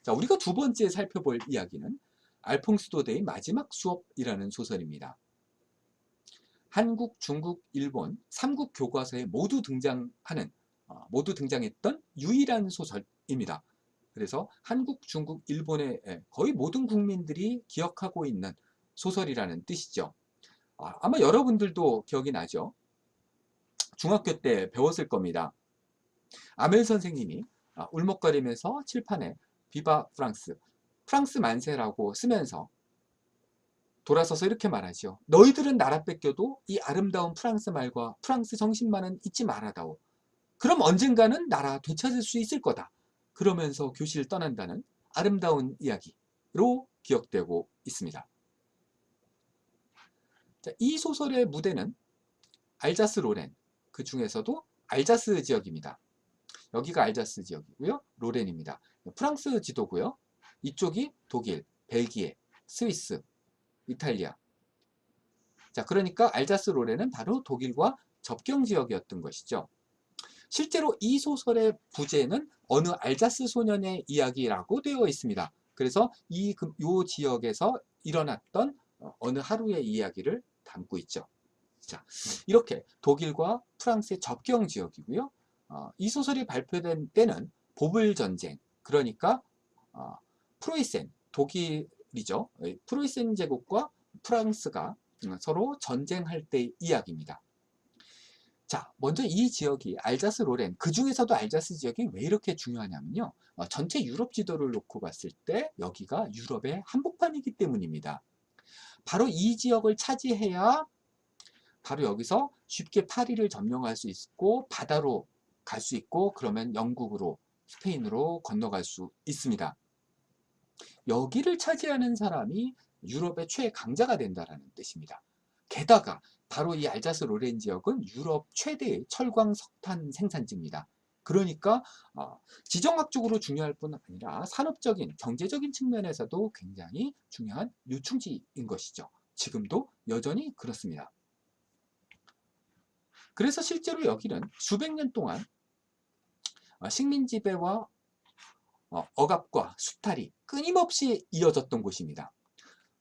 자, 우리가 두 번째 살펴볼 이야기는 알퐁스 도데의 마지막 수업이라는 소설입니다. 한국, 중국, 일본 3국 교과서에 모두 등장했던 유일한 소설입니다. 그래서 한국, 중국, 일본의 거의 모든 국민들이 기억하고 있는 소설이라는 뜻이죠. 아마 여러분들도 기억이 나죠? 중학교 때 배웠을 겁니다. 아멜 선생님이 울먹거리면서 칠판에 비바 프랑스, 프랑스 만세라고 쓰면서 돌아서서 이렇게 말하죠. 너희들은 나라 뺏겨도 이 아름다운 프랑스 말과 프랑스 정신만은 잊지 말아다오. 그럼 언젠가는 나라 되찾을 수 있을 거다. 그러면서 교실을 떠난다는 아름다운 이야기로 기억되고 있습니다. 자, 이 소설의 무대는 알자스 로렌, 그 중에서도 알자스 지역입니다. 여기가 알자스 지역이고요. 로렌입니다. 프랑스 지도고요. 이쪽이 독일, 벨기에, 스위스, 이탈리아. 자, 그러니까 알자스 로렌은 바로 독일과 접경 지역이었던 것이죠. 실제로 이 소설의 부제는 어느 알자스 소년의 이야기라고 되어 있습니다. 그래서 이 지역에서 일어났던 어느 하루의 이야기를 담고 있죠. 자, 이렇게 독일과 프랑스의 접경 지역이고요. 이 소설이 발표된 때는 보블 전쟁, 그러니까 프로이센, 독일이죠. 프로이센 제국과 프랑스가 서로 전쟁할 때의 이야기입니다. 자, 먼저 이 지역이 알자스 로렌, 그 중에서도 알자스 지역이 왜 이렇게 중요하냐면요. 전체 유럽 지도를 놓고 봤을 때 여기가 유럽의 한복판이기 때문입니다. 바로 이 지역을 차지해야 바로 여기서 쉽게 파리를 점령할 수 있고 바다로 갈 수 있고 그러면 영국으로, 스페인으로 건너갈 수 있습니다. 여기를 차지하는 사람이 유럽의 최강자가 된다는 뜻입니다. 게다가 바로 이 알자스 로렌 지역은 유럽 최대의 철광 석탄 생산지입니다. 그러니까 지정학적으로 중요할 뿐 아니라 산업적인, 경제적인 측면에서도 굉장히 중요한 유충지인 것이죠. 지금도 여전히 그렇습니다. 그래서 실제로 여기는 수백 년 동안 식민 지배와 억압과 수탈이 끊임없이 이어졌던 곳입니다.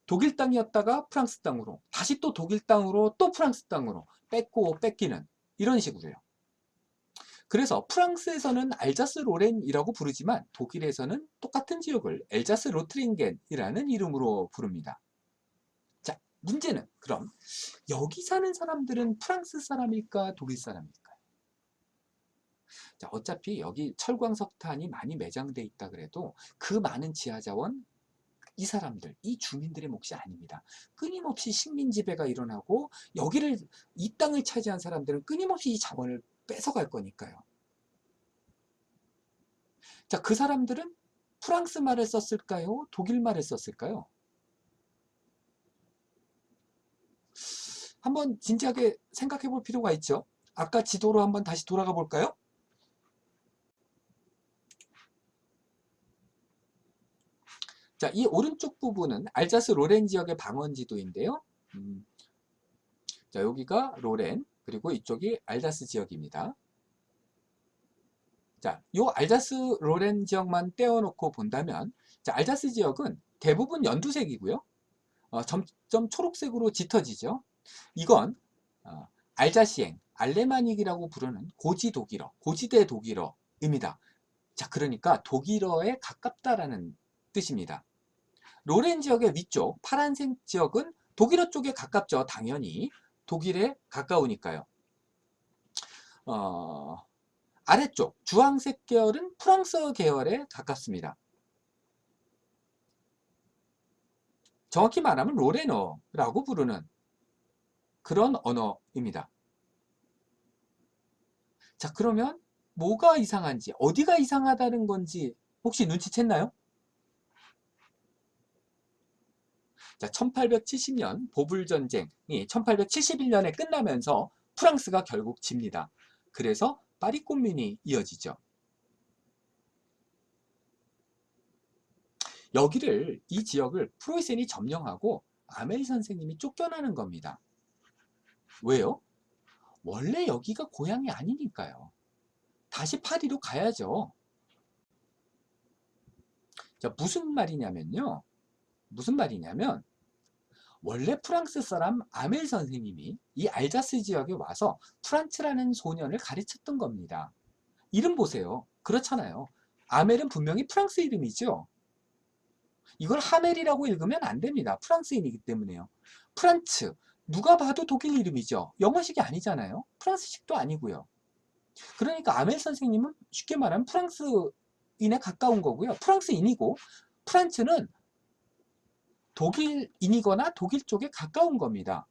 독일 땅이었다가 프랑스 땅으로, 다시 또 독일 땅으로, 또 프랑스 땅으로 뺏고 뺏기는 이런 식으로요. 그래서 프랑스에서는 알자스 로렌이라고 부르지만 독일에서는 똑같은 지역을 엘자스 로트링겐이라는 이름으로 부릅니다. 자, 문제는 그럼 여기 사는 사람들은 프랑스 사람일까, 독일 사람일까요? 자, 어차피 여기 철광 석탄이 많이 매장돼 있다 그래도 그 많은 지하자원, 이 사람들, 이 주민들의 몫이 아닙니다. 끊임없이 식민 지배가 일어나고 이 땅을 차지한 사람들은 끊임없이 이 자원을 뺏어갈 거니까요. 자, 그 사람들은 프랑스 말을 썼을까요? 독일 말을 썼을까요? 한번 진지하게 생각해 볼 필요가 있죠. 아까 지도로 한번 다시 돌아가 볼까요? 자, 이 오른쪽 부분은 알자스 로렌 지역의 방언 지도인데요. 자, 여기가 로렌, 그리고 이쪽이 알자스 지역입니다. 자, 요 알자스 로렌 지역만 떼어놓고 본다면, 자, 알자스 지역은 대부분 연두색이고요. 점점 초록색으로 짙어지죠. 이건 알자시행, 알레마닉이라고 부르는 고지 독일어, 고지대 독일어입니다. 자, 그러니까 독일어에 가깝다라는 뜻입니다. 로렌 지역의 위쪽 파란색 지역은 독일어 쪽에 가깝죠. 당연히 독일에 가까우니까요. 아래쪽 주황색 계열은 프랑스 계열에 가깝습니다. 정확히 말하면 로레너라고 부르는 그런 언어입니다. 자, 그러면 뭐가 이상한지, 어디가 이상하다는 건지 혹시 눈치챘나요? 자, 1870년 보불 전쟁이 1871년에 끝나면서 프랑스가 결국 집니다. 그래서 파리 콤뮌이 이어지죠. 이 지역을 프로이센이 점령하고 아멜 선생님이 쫓겨나는 겁니다. 왜요? 원래 여기가 고향이 아니니까요. 다시 파리로 가야죠. 자, 무슨 말이냐면요. 무슨 말이냐면 원래 프랑스 사람 아멜 선생님이 이 알자스 지역에 와서 프란츠라는 소년을 가르쳤던 겁니다. 이름 보세요. 그렇잖아요. 아멜은 분명히 프랑스 이름이죠. 이걸 하멜이라고 읽으면 안 됩니다. 프랑스인이기 때문에요. 프란츠. 누가 봐도 독일 이름이죠. 영어식이 아니잖아요. 프랑스식도 아니고요. 그러니까 아멜 선생님은 쉽게 말하면 프랑스인에 가까운 거고요. 프랑스인이고 프란츠는 독일인이거나 독일 쪽에 가까운 겁니다.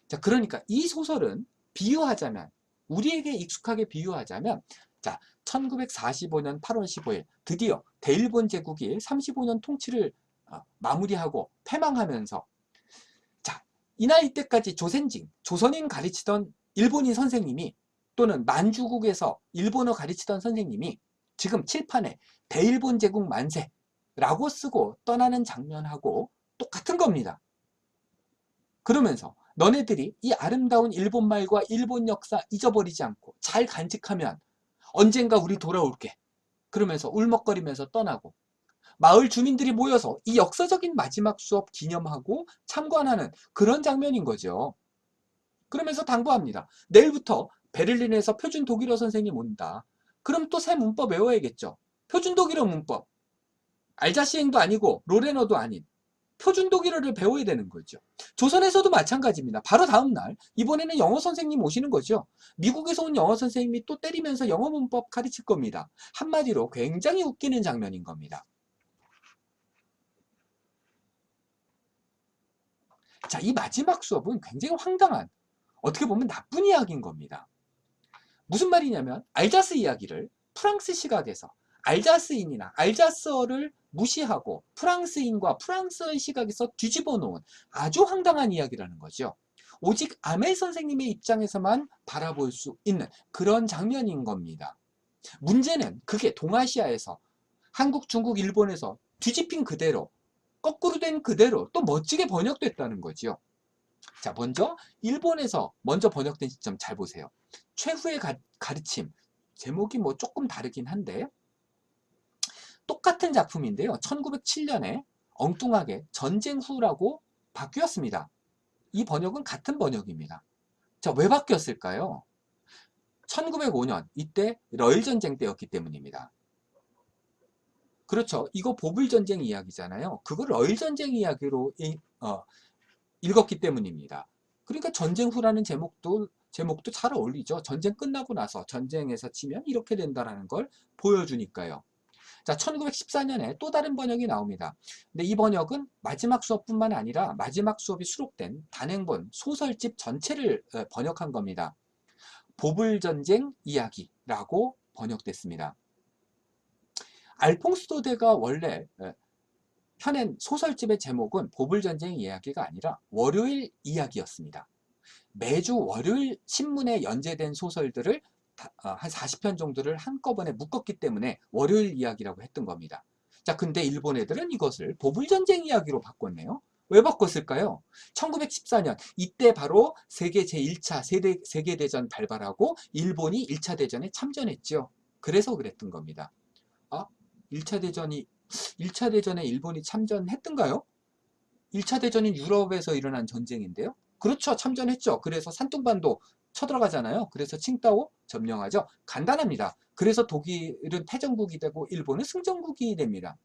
자, 그러니까 이 소설은 비유하자면, 우리에게 익숙하게 비유하자면, 자, 1945년 8월 15일 드디어 대일본 제국이 35년 통치를 마무리하고 패망하면서, 자, 이날 이때까지 조선인 가르치던 일본인 선생님이, 또는 만주국에서 일본어 가르치던 선생님이 지금 칠판에 대일본 제국 만세라고 쓰고 떠나는 장면하고 똑같은 겁니다. 그러면서 너네들이 이 아름다운 일본말과 일본 역사 잊어버리지 않고 잘 간직하면 언젠가 우리 돌아올게. 그러면서 울먹거리면서 떠나고, 마을 주민들이 모여서 이 역사적인 마지막 수업 기념하고 참관하는 그런 장면인 거죠. 그러면서 당부합니다. 내일부터 베를린에서 표준 독일어 선생님 온다. 그럼 또 새 문법 외워야겠죠. 표준 독일어 문법. 알자시행도 아니고 로레너도 아닌 표준 독일어를 배워야 되는 거죠. 조선에서도 마찬가지입니다. 바로 다음 날 이번에는 영어 선생님 오시는 거죠. 미국에서 온 영어 선생님이 또 때리면서 영어 문법 가르칠 겁니다. 한마디로 굉장히 웃기는 장면인 겁니다. 자, 이 마지막 수업은 굉장히 황당한, 어떻게 보면 나쁜 이야기인 겁니다. 무슨 말이냐면 알자스 이야기를 프랑스 시각에서 알자스인이나 알자스어를 무시하고 프랑스인과 프랑스의 시각에서 뒤집어 놓은 아주 황당한 이야기라는 거죠. 오직 아멜 선생님의 입장에서만 바라볼 수 있는 그런 장면인 겁니다. 문제는 그게 동아시아에서 한국, 중국, 일본에서 뒤집힌 그대로, 거꾸로 된 그대로 또 멋지게 번역됐다는 거죠. 자, 먼저 일본에서 먼저 번역된 시점 잘 보세요. 최후의 가르침. 제목이 뭐 조금 다르긴 한데 똑같은 작품인데요. 1907년에 엉뚱하게 전쟁 후라고 바뀌었습니다. 이 번역은 같은 번역입니다. 자, 왜 바뀌었을까요? 1905년 이때 러일 전쟁 때였기 때문입니다. 그렇죠. 이거 보불 전쟁 이야기잖아요. 그걸 러일 전쟁 이야기로 읽었기 때문입니다. 그러니까 전쟁 후라는 제목도 잘 어울리죠. 전쟁 끝나고 나서 전쟁에서 치면 이렇게 된다는 걸 보여주니까요. 자, 1914년에 또 다른 번역이 나옵니다. 근데 이 번역은 마지막 수업뿐만 아니라 마지막 수업이 수록된 단행본 소설집 전체를 번역한 겁니다. 보불전쟁 이야기라고 번역됐습니다. 알퐁스 도데가 원래 펴낸 소설집의 제목은 보불전쟁 이야기가 아니라 월요일 이야기였습니다. 매주 월요일 신문에 연재된 소설들을 한 40편 정도를 한꺼번에 묶었기 때문에 월요일 이야기라고 했던 겁니다. 자, 근데 일본 애들은 이것을 보불전쟁 이야기로 바꿨네요. 왜 바꿨을까요? 1914년 이때 바로 세계 제1차 세계대전 발발하고 일본이 1차 대전에 참전했죠. 그래서 그랬던 겁니다. 아, 1차 대전에 일본이 참전했던가요? 1차 대전은 유럽에서 일어난 전쟁인데요. 그렇죠. 참전했죠. 그래서 산둥반도 쳐들어가잖아요. 그래서 칭다오 점령하죠. 간단합니다. 그래서 독일은 패전국이 되고 일본은 승전국이 됩니다.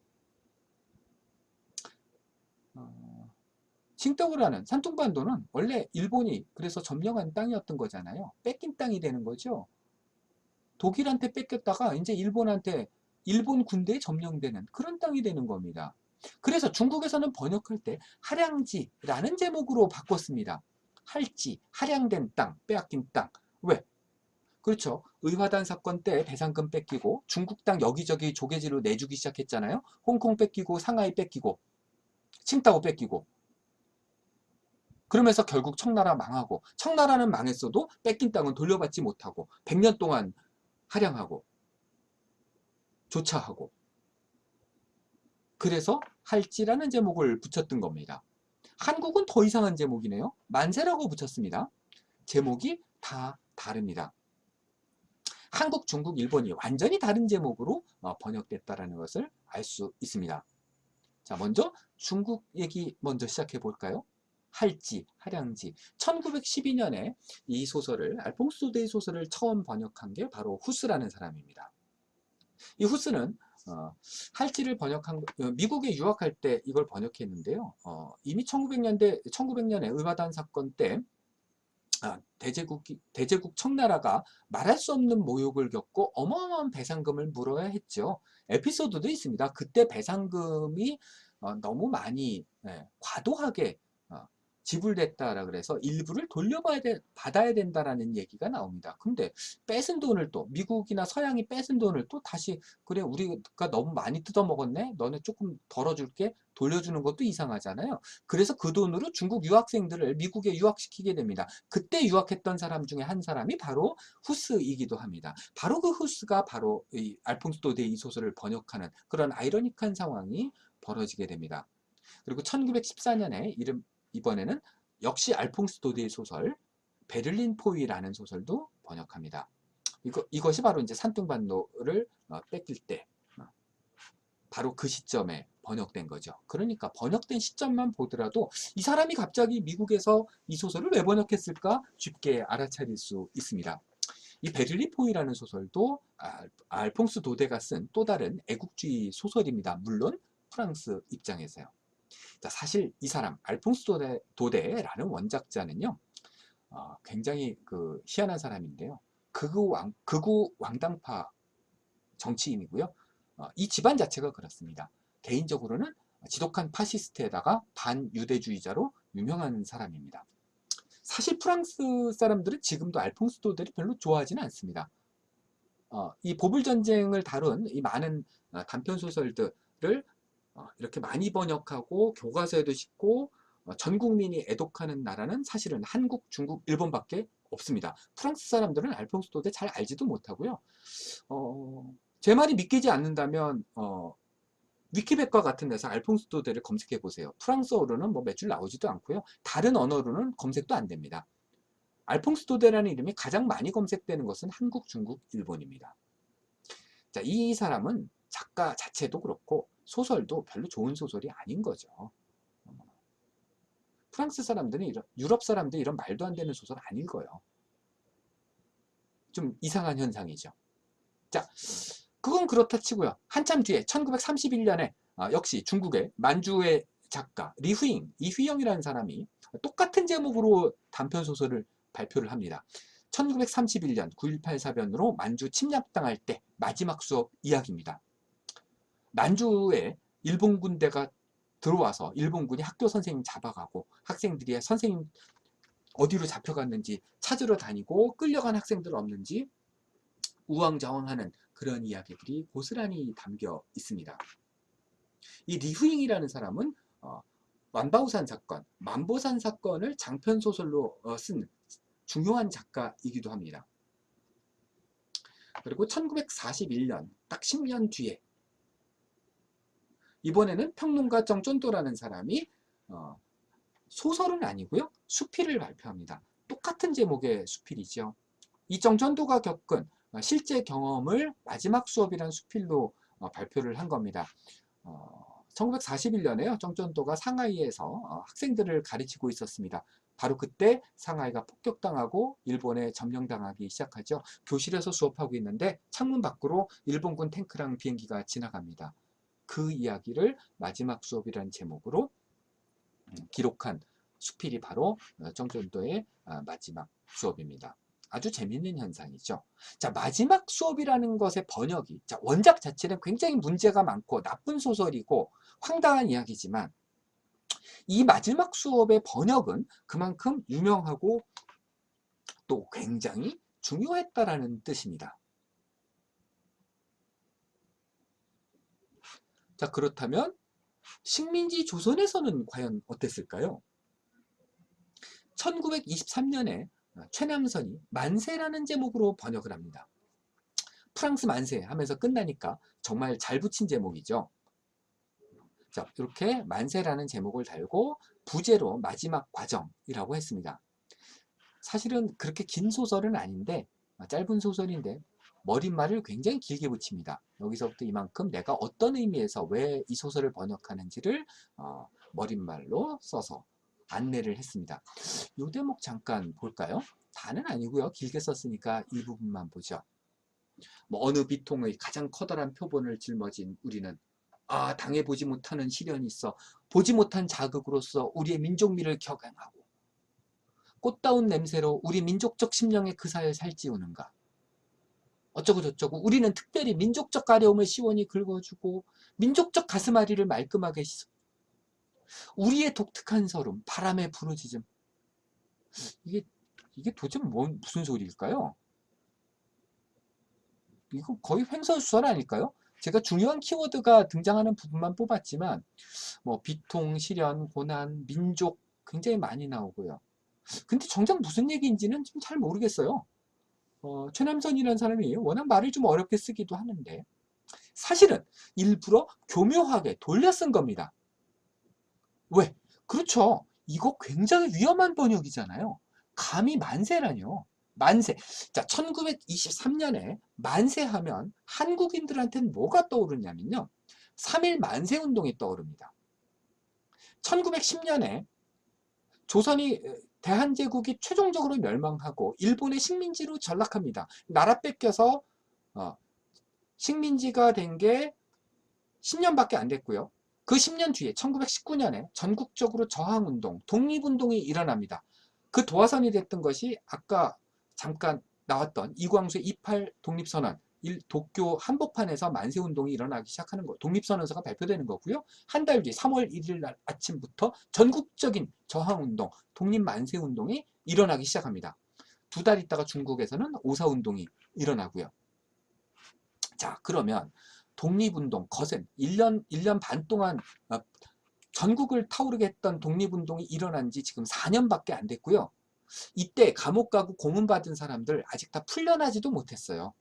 칭다오라는 산둥반도는 원래 일본이 그래서 점령한 땅이었던 거잖아요. 뺏긴 땅이 되는 거죠. 독일한테 뺏겼다가 이제 일본 군대에 점령되는 그런 땅이 되는 겁니다. 그래서 중국에서는 번역할 때 할양지라는 제목으로 바꿨습니다. 할지, 할양된 땅, 빼앗긴 땅. 왜? 그렇죠. 의화단 사건 때 배상금 뺏기고 중국 땅 여기저기 조개지로 내주기 시작했잖아요. 홍콩 뺏기고 상하이 뺏기고 칭다오 뺏기고. 그러면서 결국 청나라 망하고, 청나라는 망했어도 뺏긴 땅은 돌려받지 못하고 100년 동안 할양하고 조차하고, 그래서 할지라는 제목을 붙였던 겁니다. 한국은 더 이상한 제목이네요. 만세라고 붙였습니다. 제목이 다 다릅니다. 한국, 중국, 일본이 완전히 다른 제목으로 번역됐다는 것을 알 수 있습니다. 자, 먼저 중국 얘기 먼저 시작해 볼까요? 할지, 할양지. 1912년에 이 소설을, 알퐁스 도데이 소설을 처음 번역한 게 바로 후스라는 사람입니다. 이 후스는 할지를 번역한 미국에 유학할 때 이걸 번역했는데요. 이미 1900년에 의마단 사건 때 대제국 청나라가 말할 수 없는 모욕을 겪고 어마어마한 배상금을 물어야 했죠. 에피소드도 있습니다. 그때 배상금이 너무 많이 과도하게 지불됐다라 그래서 일부를 받아야 된다라는 얘기가 나옵니다. 근데 뺏은 돈을 또 미국이나 서양이 뺏은 돈을 또 다시 그래 우리가 너무 많이 뜯어먹었네. 너네 조금 덜어줄게. 돌려주는 것도 이상하잖아요. 그래서 그 돈으로 중국 유학생들을 미국에 유학시키게 됩니다. 그때 유학했던 사람 중에 한 사람이 바로 후스이기도 합니다. 바로 그 후스가 바로 이 알퐁스 도데이 이 소설을 번역하는 그런 아이러니한 상황이 벌어지게 됩니다. 그리고 1914년에 이번에는 역시 알퐁스 도데이 소설 베를린 포위라는 소설도 번역합니다. 이것이 바로 이제 산둥반도를 뺏길 때 바로 그 시점에 번역된 거죠. 그러니까 번역된 시점만 보더라도 이 사람이 갑자기 미국에서 이 소설을 왜 번역했을까 쉽게 알아차릴 수 있습니다. 이 베를린 포위라는 소설도 알퐁스 도데가 쓴 또 다른 애국주의 소설입니다. 물론 프랑스 입장에서요. 자, 사실 이 사람 알퐁스 도데라는 원작자는요 굉장히 희한한 사람인데요. 극우 왕당파 정치인이고요. 이 집안 자체가 그렇습니다. 개인적으로는 지독한 파시스트에다가 반유대주의자로 유명한 사람입니다. 사실 프랑스 사람들은 지금도 알퐁스 도데를 별로 좋아하지는 않습니다. 이 보불전쟁을 다룬 이 많은 단편 소설들을 이렇게 많이 번역하고 교과서에도 싣고 전 국민이 애독하는 나라는 사실은 한국, 중국, 일본밖에 없습니다. 프랑스 사람들은 알퐁스 도데 잘 알지도 못하고요. 제 말이 믿기지 않는다면 위키백과 같은 데서 알퐁스 도데를 검색해 보세요. 프랑스어로는 뭐 몇 줄 나오지도 않고요. 다른 언어로는 검색도 안 됩니다. 알퐁스 도데라는 이름이 가장 많이 검색되는 것은 한국, 중국, 일본입니다. 자, 이 사람은 작가 자체도 그렇고 소설도 별로 좋은 소설이 아닌 거죠. 프랑스 사람들은 유럽 사람들이 이런 말도 안 되는 소설 안 읽어요. 좀 이상한 현상이죠. 자, 그건 그렇다 치고요. 한참 뒤에 1931년에 역시 중국의 만주의 작가 리후잉, 이휘영이라는 사람이 똑같은 제목으로 단편소설을 발표를 합니다. 1931년 9.18 사변으로 만주 침략당할 때 마지막 수업 이야기입니다. 만주에 일본 군대가 들어와서 일본군이 학교 선생님 잡아가고 학생들이 선생님 어디로 잡혀갔는지 찾으러 다니고 끌려간 학생들 없는지 우왕좌왕하는 그런 이야기들이 고스란히 담겨 있습니다. 이 리후잉이라는 사람은 완바우산 사건, 만보산 사건을 장편 소설로 쓴 중요한 작가이기도 합니다. 그리고 1941년 딱 10년 뒤에 이번에는 평론가 정쫀도라는 사람이 소설은 아니고요. 수필을 발표합니다. 똑같은 제목의 수필이죠. 이 정쫀도가 겪은 실제 경험을 마지막 수업이라는 수필로 발표를 한 겁니다. 1941년에요. 정쫀도가 상하이에서 학생들을 가르치고 있었습니다. 바로 그때 상하이가 폭격당하고 일본에 점령당하기 시작하죠. 교실에서 수업하고 있는데 창문 밖으로 일본군 탱크랑 비행기가 지나갑니다. 그 이야기를 마지막 수업이라는 제목으로 기록한 수필이 바로 정쫀도의 마지막 수업입니다. 아주 재밌는 현상이죠. 자, 마지막 수업이라는 것의 번역이 원작 자체는 굉장히 문제가 많고 나쁜 소설이고 황당한 이야기지만 이 마지막 수업의 번역은 그만큼 유명하고 또 굉장히 중요했다라는 뜻입니다. 자, 그렇다면 식민지 조선에서는 과연 어땠을까요? 1923년에 최남선이 만세라는 제목으로 번역을 합니다. 프랑스 만세 하면서 끝나니까 정말 잘 붙인 제목이죠. 자, 이렇게 만세라는 제목을 달고 부제로 마지막 과정이라고 했습니다. 사실은 그렇게 긴 소설은 아닌데 짧은 소설인데 머릿말을 굉장히 길게 붙입니다. 여기서부터 이만큼 내가 어떤 의미에서 왜 이 소설을 번역하는지를 머릿말로 써서 안내를 했습니다. 이 대목 잠깐 볼까요? 다는 아니고요. 길게 썼으니까 이 부분만 보죠. 뭐 어느 비통의 가장 커다란 표본을 짊어진 우리는 당해보지 못하는 시련이 있어 보지 못한 자극으로서 우리의 민족미를 격앙하고 꽃다운 냄새로 우리 민족적 심령의 그 사를 살찌우는가. 어쩌고 저쩌고 우리는 특별히 민족적 가려움을 시원히 긁어주고 민족적 가슴앓이를 말끔하게 씻어 우리의 독특한 설움, 바람의 부르짖음. 이게 도대체 무슨 소리일까요? 이거 거의 횡설수설 아닐까요? 제가 중요한 키워드가 등장하는 부분만 뽑았지만 뭐 비통, 시련, 고난, 민족 굉장히 많이 나오고요. 근데 정작 무슨 얘기인지는 좀 잘 모르겠어요. 최남선이라는 사람이 워낙 말을 좀 어렵게 쓰기도 하는데 사실은 일부러 교묘하게 돌려 쓴 겁니다. 왜? 그렇죠. 이거 굉장히 위험한 번역이잖아요. 감히 만세라뇨. 만세. 자, 1923년에 만세하면 한국인들한테는 뭐가 떠오르냐면요. 3.1 만세운동이 떠오릅니다. 1910년에 조선이 대한제국이 최종적으로 멸망하고 일본의 식민지로 전락합니다. 나라 뺏겨서 식민지가 된 게 10년밖에 안 됐고요. 그 10년 뒤에 1919년에 전국적으로 저항운동, 독립운동이 일어납니다. 그 도화선이 됐던 것이 아까 잠깐 나왔던 이광수의 28 독립선언, 도쿄 한복판에서 만세운동이 일어나기 시작하는 거, 독립선언서가 발표되는 거고요. 한 달 뒤 3월 1일 날 아침부터 전국적인 저항운동, 독립만세운동이 일어나기 시작합니다. 2달 있다가 중국에서는 오사운동이 일어나고요. 자, 그러면 독립운동 거센 1년 반 동안 전국을 타오르게 했던 독립운동이 일어난 지 지금 4년밖에 안 됐고요. 이때 감옥 가고 고문받은 사람들 아직 다 풀려나지도 못했어요.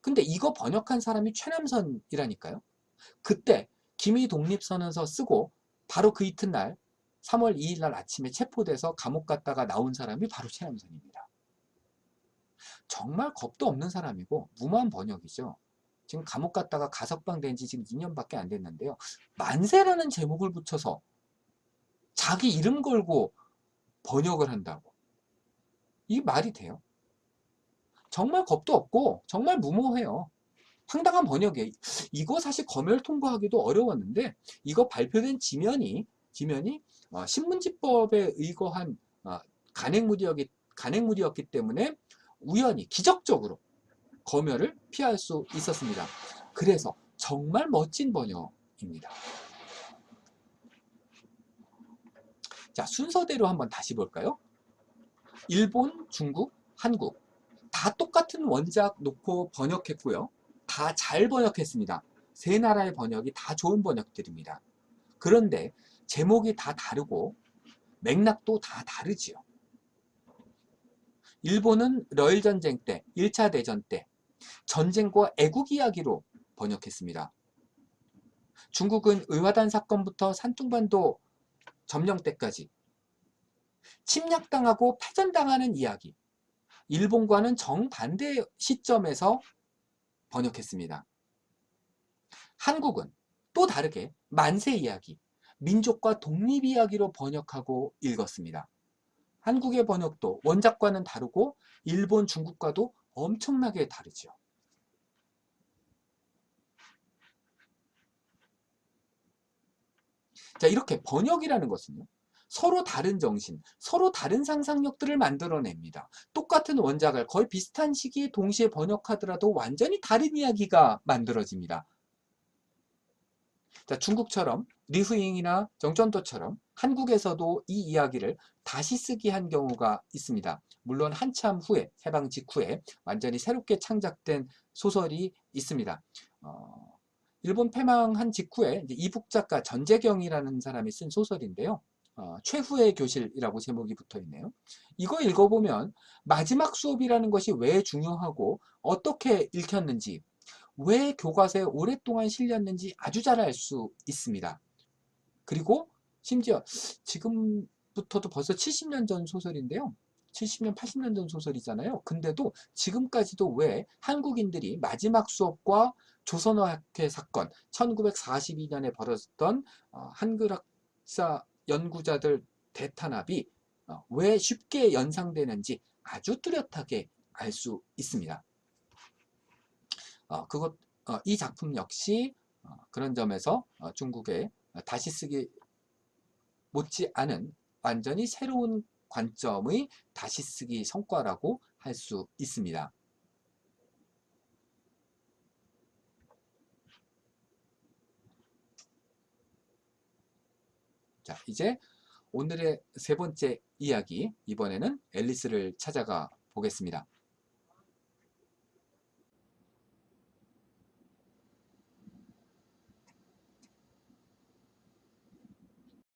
근데 이거 번역한 사람이 최남선이라니까요. 그때 기미 독립선언서 쓰고 바로 그 이튿날 3월 2일 날 아침에 체포돼서 감옥 갔다가 나온 사람이 바로 최남선입니다. 정말 겁도 없는 사람이고 무모한 번역이죠. 지금 감옥 갔다가 가석방 된 지 지금 2년밖에 안 됐는데요. 만세라는 제목을 붙여서 자기 이름 걸고 번역을 한다고. 이게 말이 돼요? 정말 겁도 없고 정말 무모해요. 황당한 번역이에요. 이거 사실 검열 통과하기도 어려웠는데 이거 발표된 지면이 신문지법에 의거한 간행물이었기 때문에 우연히 기적적으로 검열을 피할 수 있었습니다. 그래서 정말 멋진 번역입니다. 자, 순서대로 한번 다시 볼까요? 일본, 중국, 한국 다 똑같은 원작 놓고 번역했고요. 다 잘 번역했습니다. 세 나라의 번역이 다 좋은 번역들입니다. 그런데 제목이 다 다르고 맥락도 다 다르지요. 일본은 러일전쟁 때, 1차 대전 때 전쟁과 애국 이야기로 번역했습니다. 중국은 의화단 사건부터 산둥반도 점령 때까지 침략당하고 패전당하는 이야기, 일본과는 정반대 시점에서 번역했습니다. 한국은 또 다르게 만세 이야기, 민족과 독립 이야기로 번역하고 읽었습니다. 한국의 번역도 원작과는 다르고 일본, 중국과도 엄청나게 다르죠. 자, 이렇게 번역이라는 것은요. 서로 다른 정신, 서로 다른 상상력들을 만들어냅니다. 똑같은 원작을 거의 비슷한 시기에 동시에 번역하더라도 완전히 다른 이야기가 만들어집니다. 자, 중국처럼 리후잉이나 정전도처럼 한국에서도 이 이야기를 다시 쓰기 한 경우가 있습니다. 물론 한참 후에, 해방 직후에 완전히 새롭게 창작된 소설이 있습니다. 일본 패망한 직후에 이북 작가 전재경이라는 사람이 쓴 소설인데요. 최후의 교실이라고 제목이 붙어 있네요. 이거 읽어보면 마지막 수업이라는 것이 왜 중요하고 어떻게 읽혔는지, 왜 교과서에 오랫동안 실렸는지 아주 잘 알 수 있습니다. 그리고 심지어 지금부터도 벌써 70년 전 소설인데요. 70년, 80년 전 소설이잖아요. 근데도 지금까지도 왜 한국인들이 마지막 수업과 조선어학회 사건, 1942년에 벌어졌던 한글학사 연구자들 대탄압이 왜 쉽게 연상되는지 아주 뚜렷하게 알 수 있습니다. 이 작품 역시 그런 점에서 중국의 다시 쓰기 못지않은 완전히 새로운 관점의 다시 쓰기 성과라고 할 수 있습니다. 자, 이제 오늘의 세 번째 이야기, 이번에는 앨리스를 찾아가 보겠습니다.